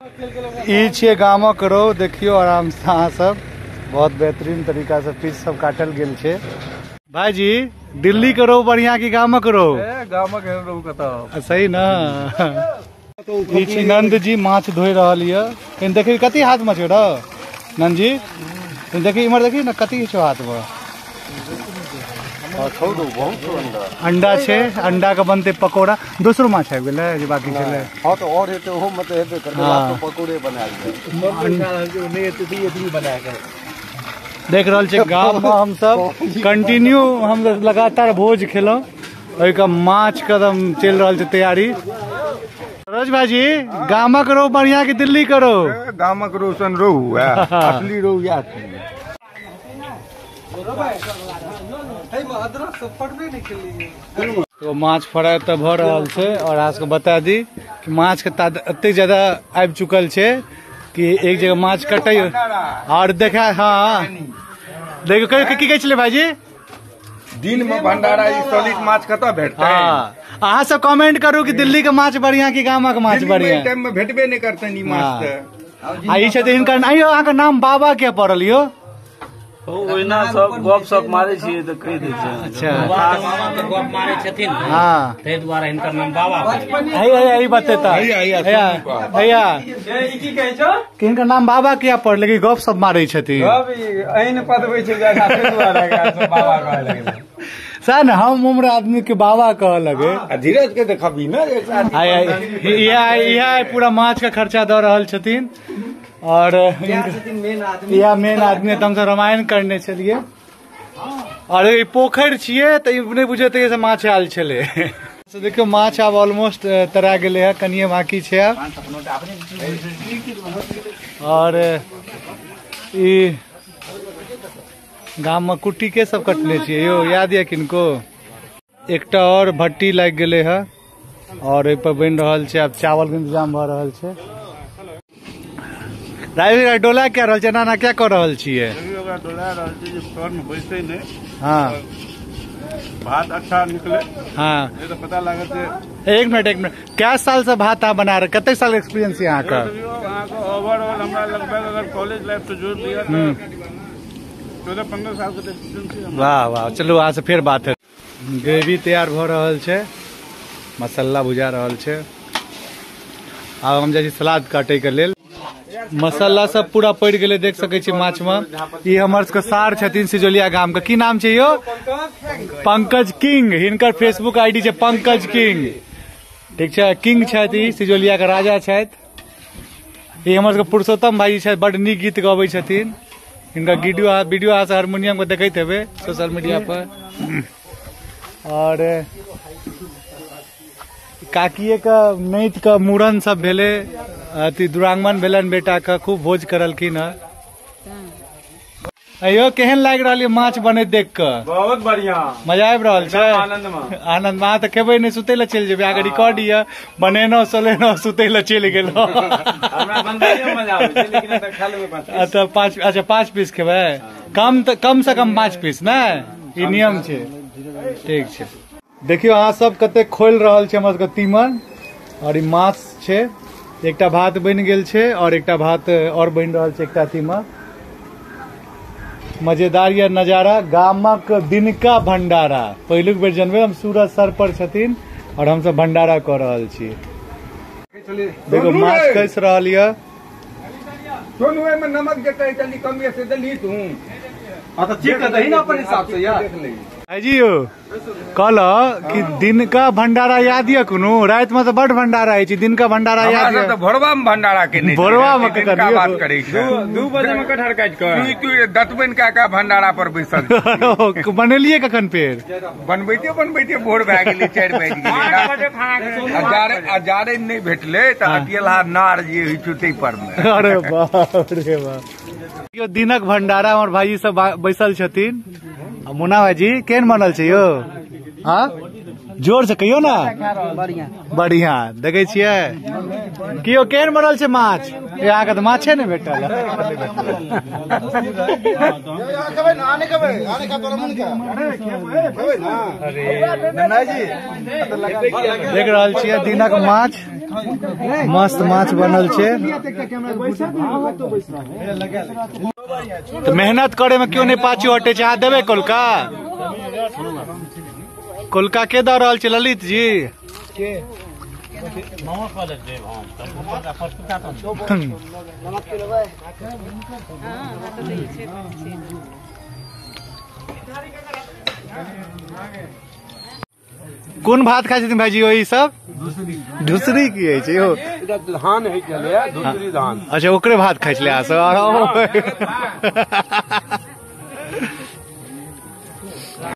ई छे गामक रोह, देखियो आराम से अहाँ सब बहुत बेहतरीन तरीका से पीस सब काटल गेल छे। भाईजी दिल्ली के रोह बढ़िया की गामक रोह? गामक रोह कतऽ सही ना। ई छी नंद जी माछ धोई रहल ये। कहीं देखी कति हाथ में छो रे नंद जी? कहीं देखी इमर देखी ना कति छो हाथ में। अंडा छे, अंडा का बनते पकोड़ा। दूसरो माछ आबि गेलै जे बाकी छलै। हां तो और हेते ओहो मत हेबे करबे, तो पकोड़े बनाल छै। देख रहल छे गांव में हम सब कंटिन्यू हम लगातार भोज खेलो। ओइ का माछ कदम चल रहल छे तैयारी। सरोज भाजी गामक रोह बढ़िया की दिल्ली करो? गामक रोह सन रोह असली रोह या तो माछ फ्राई तो भ रहल छे और आज को बता दी कि माछ के एते ज्यादा आबि चुकल छे कि एक जगह माछ कटे और देखा। हाँ देखो की कहै छले भाईजी दिन में भंडारा ई सॉलिड माछ कतऽ भेटतै? हाँ अहाँ सब कमेंट करू कि दिल्ली के माछ बढ़िया की गामक माछ बढ़िया? टाइम में भेटबे नहीं करतै ई माछ त। आ ई छथिन हिनकर आइयो अहाँ के नाम बाबा के पड़ल यो? ओहिना सब गप सप मारे छियै त कहि दै छै। अच्छा बाबा के गप मारे छथिन। हां तै दुआरे हिनकर नाम बाबा पड़ल। आई बतेता भैया ई की कहै छौ कि हिनकर नाम बाबा किया पड़ल कि गप सब मारे छथिन? गप एहन पदबै छै ज्यादा तै दुआरे बाबा कहै लगलै। सर हम उम्र आदमी के बाबा कह लगे। धीरज के देखबी ना यह पूरा माछ का खर्चा दे रहल छथिन और यह मेन आदमी तो हमसे रामायण करने चलिए। और ये पोखर छिए तो नहीं बुझे तो माछ आयल छले। तो देखियो माछ अब ऑलमोस्ट तरा गेले है, कनिए बाकी छे। और ई गाम में कुट्टी के सब कटने छिए यो याद है किनको? एकटा और भट्टी लग गेले है और ए पर बन रहल छे। अब चावल के इंतजाम भ रहल छे। ड्राइवर डोला क्या रहल छे? ना क्या कर रहल छिए? डोला रहल छे जे फ्लोर में बैठे ने। हां भात अच्छा निकले। हां ये तो पता लागत है। एक मिनट क्या साल से भात आप बना रहे? कते साल एक्सपीरियंस यहाँ का? यहाँ का ओवरऑल हमरा लगभग अगर कॉलेज लाइफ से जोड़ लिया तो 14-15 साल के एक्सपीरियंस है। वाह वाह, चलो वहाँ से फिर बात है। ग्रेवी तैयार भ रहल छे, मसाला भुजा रहल छे। अब हम जाइ सलाद काटे के लेल। मसाला सब पूरा पड़ गेले देख सके छी माछ में। ई हमर सबके सार छथिन सिजोलिया गाम के। की नाम छे यो? पंकज किंग। हिनकर फेसबुक आईडी छे पंकज किंग। ठीक छे, किंग छथि सिजोलिया के राजा छथि। ई हमर सबके पुरुषोत्तम भाई छथि, बड़ नीक गीत गबै छथिन। इनका वीडियो आज हारमोनियम को देखते हेबे सोशल मीडिया पर। और काकिए का नैत का मूड़न सब भेले, अति दुरांगमन भेलन बेटा का, खूब भोज करलखिन है। अयो केहन लाग रहल माछ बने देख के? बहुत बढ़िया, मजा आबि रहल छै? आनंद में तो खेबे नहीं, सुते ला चल जेबे। आगे रिकॉर्ड ये बनेनो सोलेनो सुते ला चल गेलो। हमरा बनबे में मजा आबै छै, लेकिन त खा लेबे 5 पीस। अच्छा 5 पीस खेबे? कम से कम 5 पीस ना, ई नियम छै। ठीक छै, देखियो अहाँ सब कते खोल रहल छै हमर सबके तीमन। और ई माछ छै, एकटा भात बन गेल छै और एकटा भात और बन रहल छै, एकटा तीमन। मजेदार यह नजारा, गामक दिनका भंडारा। पहिलुक बेर जनबे हम सूरज सर पर छथिन और हम सब भंडारा कर रहल छी। देखो माछ कैस रहल यऽ। सोनू में नमक देते चली कम से दली तू। हां तो ठीक है, दही ना अपन हिसाब से यार। जी यो कल कि दिन का भंडारा याद ये कोनो? रात में तो बड़ भंडारा है, दिन का भंडारा याद है? तो भोरवा में भंडारा के नहीं, भोरवा में का बात करे छै। 2 बजे में कटहर काट के तू दतबन का भंडारा पर बैसल बनेलिए कखन फेर? बनबैते भोर भए गेलै, 4 बाजि गेलै। अजारे नहीं भेटले त अटियलहा नार जे होइ छै तै पर में। अरे बाप रे बाप, यो दिनक भंडारा हमर भाई सब बैसल छथिन। मुन्ना भाईजी केहन बनल छै यो? हाँ जोर से कहियो ना। बढ़िया देखे छियै कियो केहन बनल छै माछ। यहाँ के तो माछे ने भेटल। देख रहल छियै दिनक माछ, मस्त माछ बनल छै। तो मेहनत करे में क्यों नहीं पाछू हटे छै। अहाँ देबे कोलका कोलका के दऽ रहल छै ललित जी। कोन भात खाइ छथिन भाईजी ओही सब। धुसरी की होइ छै यौ। धान है धुसरी धान। अच्छा ओकरे भात खाइ छलै अहाँ सब।